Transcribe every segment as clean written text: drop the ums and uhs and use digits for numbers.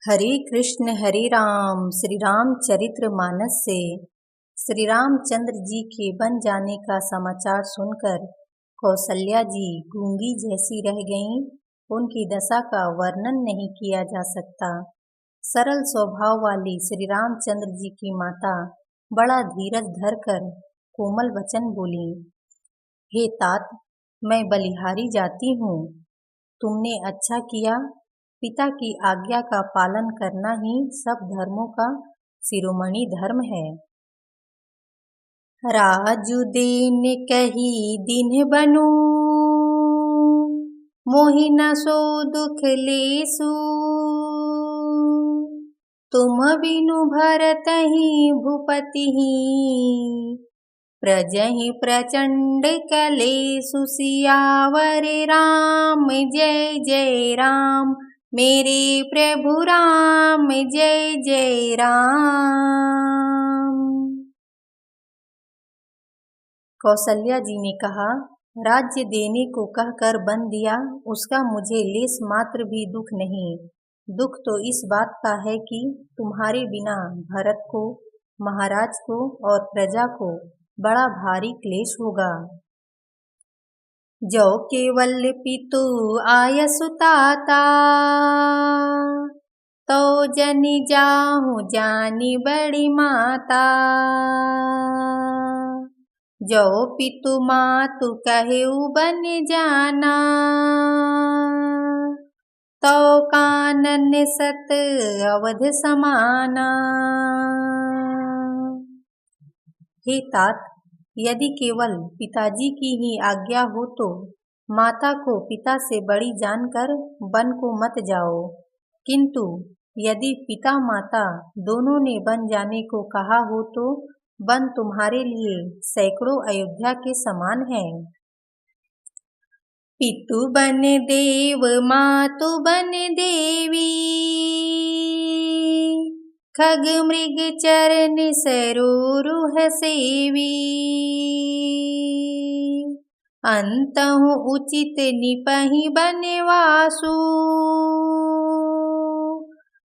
हरे राम श्री राम चरित्र मानस से श्री रामचंद्र जी के बन जाने का समाचार सुनकर कौसल्या जी गूंगी जैसी रह गईं। उनकी दशा का वर्णन नहीं किया जा सकता। सरल स्वभाव वाली श्री रामचंद्र जी की माता बड़ा धीरज धरकर कोमल वचन बोली। हे तात, मैं बलिहारी जाती हूँ। तुमने अच्छा किया। पिता की आज्ञा का पालन करना ही सब धर्मों का शिरोमणि धर्म है। राजू देन कही दिन बनु, मोहि न सो दुख लेसु। तुम बिनु भरतहि भूपति, प्रजहि प्रचंड कलेसु। सियावर राम जय जय राम, मेरे प्रभु राम जय जय राम। कौसल्या जी ने कहा, राज्य देने को कहकर बन दिया, उसका मुझे लेस मात्र भी दुख नहीं। दुख तो इस बात का है कि तुम्हारे बिना भरत को, महाराज को और प्रजा को बड़ा भारी क्लेश होगा। जो केवल पितु आयसु ताता, तो जनि जाहु जानी बड़ी माता। जो पितु मातु कहेउ बन जाना, तो कानन सत अवध समाना। हे तात, यदि केवल पिताजी की ही आज्ञा हो तो माता को पिता से बड़ी जानकर वन को मत जाओ, किंतु यदि पिता माता दोनों ने बन जाने को कहा हो तो वन तुम्हारे लिए सैकड़ों अयोध्या के समान है। पितु बन देव मातु बन देवी, खग मृग चरण सरोरुह सेवी। अंतहु उचित निपहि बनवासु,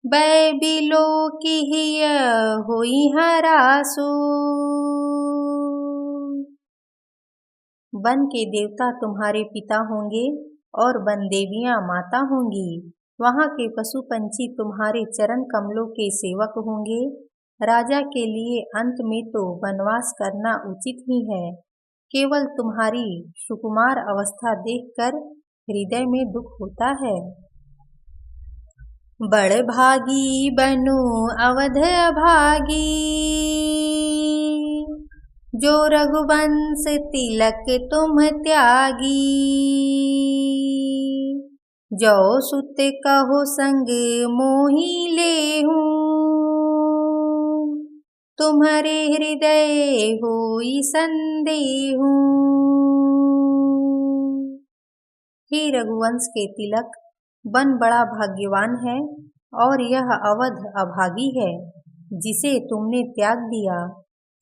बै बिलो किहिय होई हरासु। वन के देवता तुम्हारे पिता होंगे और वन देवियां माता होंगी। वहाँ के पशु पंछी तुम्हारे चरण कमलों के सेवक होंगे। राजा के लिए अंत में तो वनवास करना उचित ही है। केवल तुम्हारी सुकुमार अवस्था देखकर हृदय में दुख होता है। बड़ भागी बनु अवध अभागी, जो रघुवंश तिलक तुम त्यागी। जो सुत कहो संग मोहि लेहूं, तुम्हारे हृदय होई संदेहूं। हे रघुवंश के तिलक, वन बड़ा भाग्यवान है और यह अवध अभागी है जिसे तुमने त्याग दिया।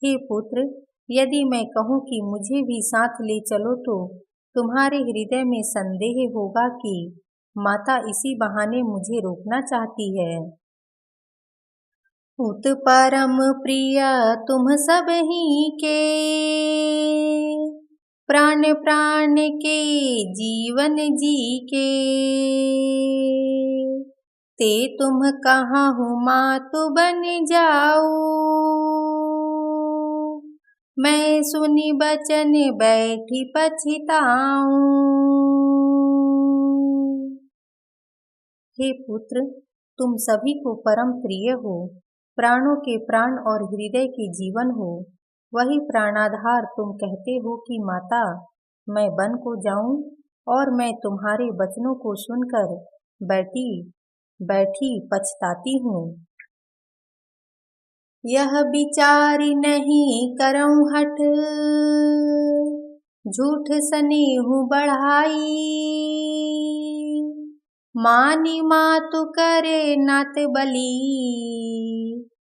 हे पुत्र, यदि मैं कहूँ कि मुझे भी साथ ले चलो तो तुम्हारे हृदय में संदेह होगा कि माता इसी बहाने मुझे रोकना चाहती है। पुत परम प्रिय तुम सब ही के, प्राण प्राण के जीवन जी के। ते तुम कहाँ हो मातु बन जाऊ, मैं सुनी बचन बैठी पछताऊं। हे पुत्र, तुम सभी को परम प्रिय हो, प्राणों के प्राण और हृदय के जीवन हो। वही प्राणाधार तुम कहते हो कि माता मैं वन को जाऊं, और मैं तुम्हारे वचनों को सुनकर बैठी बैठी पछताती हूँ। यह विचारी नहीं करऊं हठ, झूठ सनेहु बढ़ाई। मानी मातु करे नात बली,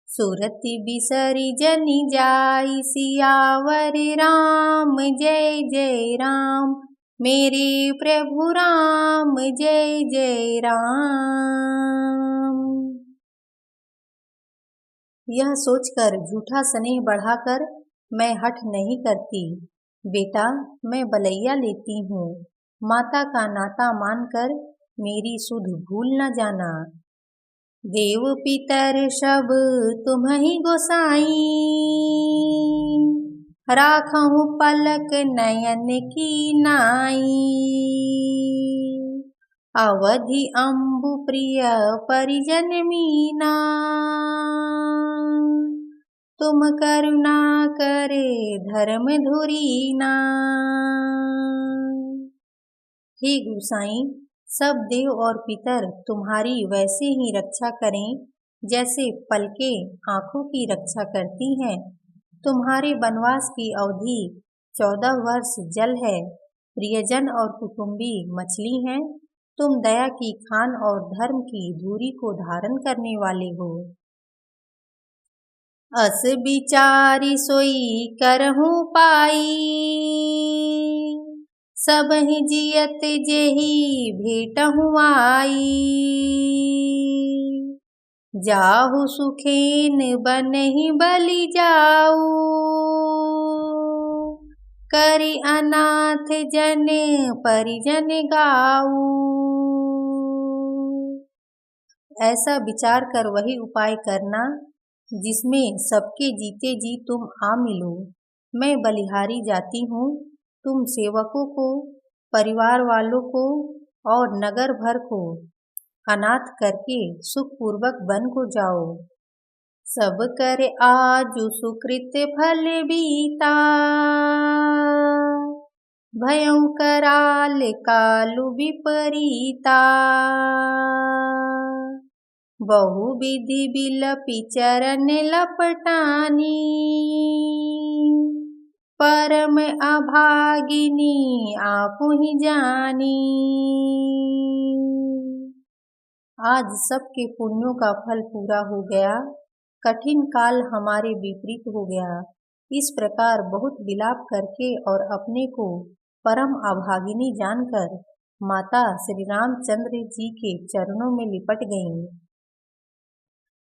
सुरति बिसरी जनि जाई। सियावर राम जय जय राम, मेरे प्रभु राम जय जय राम। यह सोचकर झूठा स्नेह बढ़ाकर मैं हठ नहीं करती। बेटा, मैं बलैया लेती हूँ। माता का नाता मानकर मेरी सुध भूल न जाना। देव पितर सब तुम्हि गोसाई, राखहु पलक नयन की नाई। अवधि अम्बु प्रिय परिजन मीना, तुम करुणा करे धर्म धुरीना। हे गोसाई, सब देव और पितर तुम्हारी वैसे ही रक्षा करें जैसे पलकें आँखों की रक्षा करती हैं। तुम्हारे वनवास की अवधि 14 वर्ष जल है। प्रियजन और कुटुंबी मछली हैं। तुम दया की खान और धर्म की धूरी को धारण करने वाले हो। अस बिचारी सोई करहूँ पाई, सबहि जियत जेहि भेटहु आई। जाहु सुखेन बनहि बलि जाऊ, करि अनाथ जन परिजन गाऊ। ऐसा विचार कर वही उपाय करना जिसमें सबके जीते जी तुम आ मिलो। मैं बलिहारी जाती हूँ। तुम सेवकों को, परिवार वालों को और नगर भर को अनाथ करके सुखपूर्वक वन को जाओ। सब कर आजु सुकृत फल बीता, भयं कराल कालु विपरीता। बहु विधि बिलपि चरण लपटानी, परम अभागिनी आपुहि जानी। आज सबके पुण्यों का फल पूरा हो गया, कठिन काल हमारे विपरीत हो गया। इस प्रकार बहुत विलाप करके और अपने को परम अभागिनी जानकर माता श्री रामचंद्र जी के चरणों में लिपट गईं।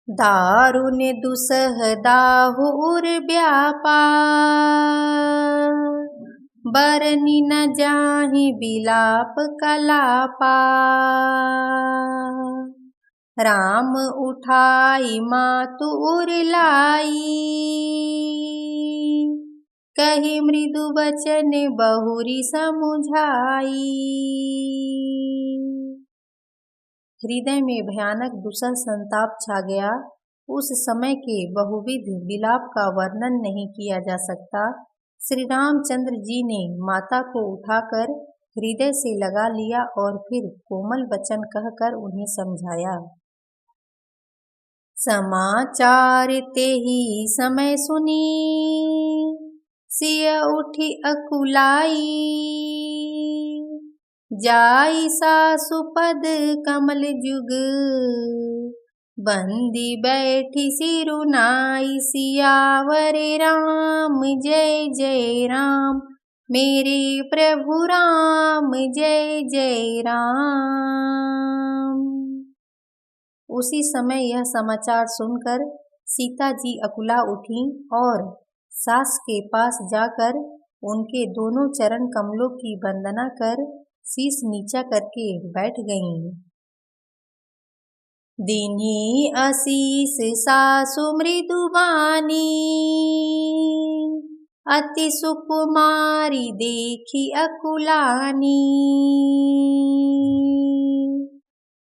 दारुण दुसह दाहुर व्यापा, बरनि न जाहि बिलाप कलापा। राम उठाई मातु उर लाई, कही मृदु बचन बहुरी समुझाई। हृदय में भयानक दुसह संताप छा गया। उस समय के बहुविध विलाप का वर्णन नहीं किया जा सकता। श्री रामचंद्र जी ने माता को उठाकर हृदय से लगा लिया और फिर कोमल वचन कहकर उन्हें समझाया। समाचार ते ही समय सुनी, सिय उठी अकुलाई। जाई सासु पद कमल जुग, बंदी बैठी सिरुनाई। सियावर राम जय जय राम, मेरे प्रभु राम जय जय राम। उसी समय यह समाचार सुनकर सीता जी अकुला उठी और सास के पास जाकर उनके दोनों चरण कमलों की वंदना कर शीश नीचा करके बैठ गईं। दीन्ही आशीष सासु मृदुबानी, अति सुकुमारी देखी अकुलानी।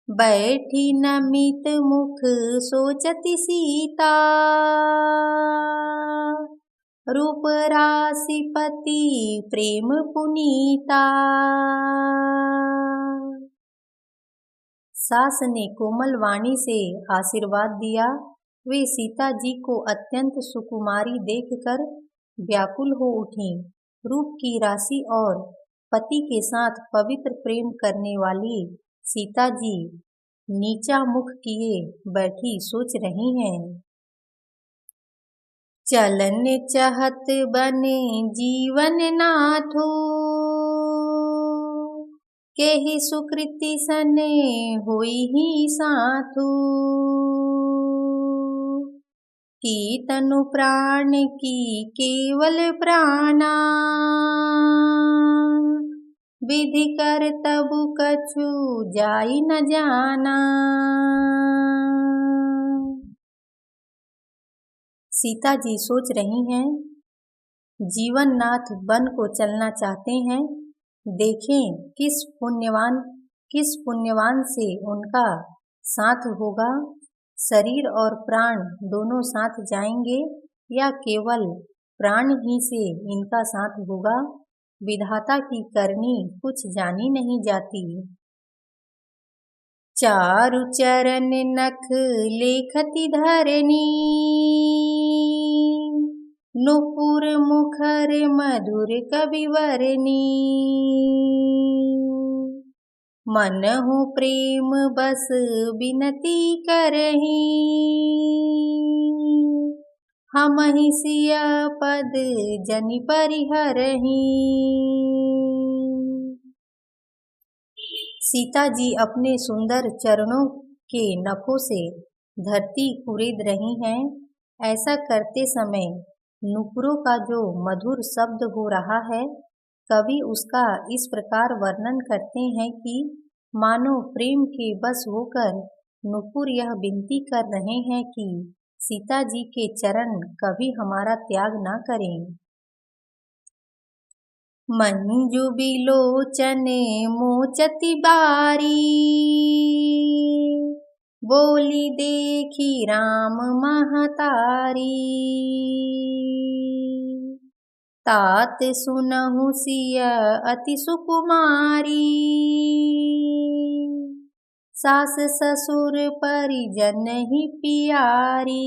बैठी नमित मुख सोचती सीता, रूप राशि पति प्रेम पुनीता। सास ने कोमल वाणी से आशीर्वाद दिया। वे सीता जी को अत्यंत सुकुमारी देखकर व्याकुल हो उठीं। रूप की राशि और पति के साथ पवित्र प्रेम करने वाली सीता जी नीचा मुख किए बैठी सोच रही हैं। चलन चहत बने जीवन नाथू, केहि सुकृति सने होई ही साथू। की तनु प्राण की केवल प्राणा, विधि कर तबु कछु जाई न जाना। सीता जी सोच रही हैं, जीवननाथ वन को चलना चाहते हैं। देखें किस पुण्यवान से उनका साथ होगा। शरीर और प्राण दोनों साथ जाएंगे या केवल प्राण ही से इनका साथ होगा। विधाता की करनी कुछ जानी नहीं जाती। चारु चरण नख लेखति धरनी, नुपुर मुखर मधुर कविवरनी। मनहु प्रेम बस बिनती करही, हमहि सिय पद जनि परिहरही। सीता जी अपने सुंदर चरणों के नखों से धरती कुरेद रही हैं। ऐसा करते समय नुपुरों का जो मधुर शब्द हो रहा है, कवि उसका इस प्रकार वर्णन करते हैं कि मानो प्रेम के बस होकर नुपुर यह विनती कर रहे हैं कि सीता जी के चरण कभी हमारा त्याग ना करें। मंजु बिलोचने मोचति बारी, बोली देखी राम महतारी। तात सुनहु सिय अति सुकुमारी, सास ससुर परिजन ही प्यारी।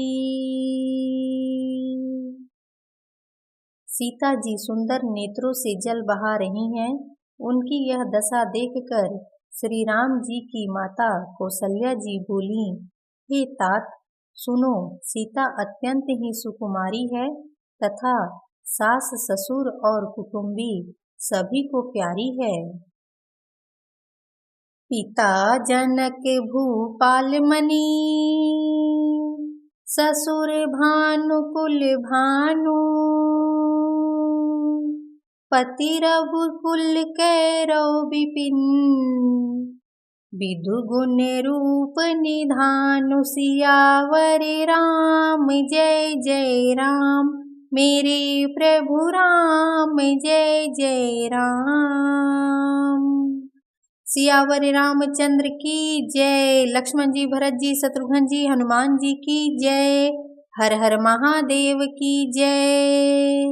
सीता जी सुंदर नेत्रों से जल बहा रही हैं। उनकी यह दशा देखकर श्री राम जी की माता कौसल्या जी बोली, हे तात सुनो, सीता अत्यंत ही सुकुमारी है तथा सास ससुर और कुटुंबी सभी को प्यारी है। पिता जनक भूपाल मनी, ससुर भानु कुल भानु। पति रघुकुल कैरव विपिन, विदु गुण रूप निधानु। सियावर राम जय जय राम, मेरे प्रभु राम जय जय राम। सियावर रामचंद्र की जय। लक्ष्मण जी, भरत जी, शत्रुघ्न जी, हनुमान जी की जय। हर हर महादेव की जय।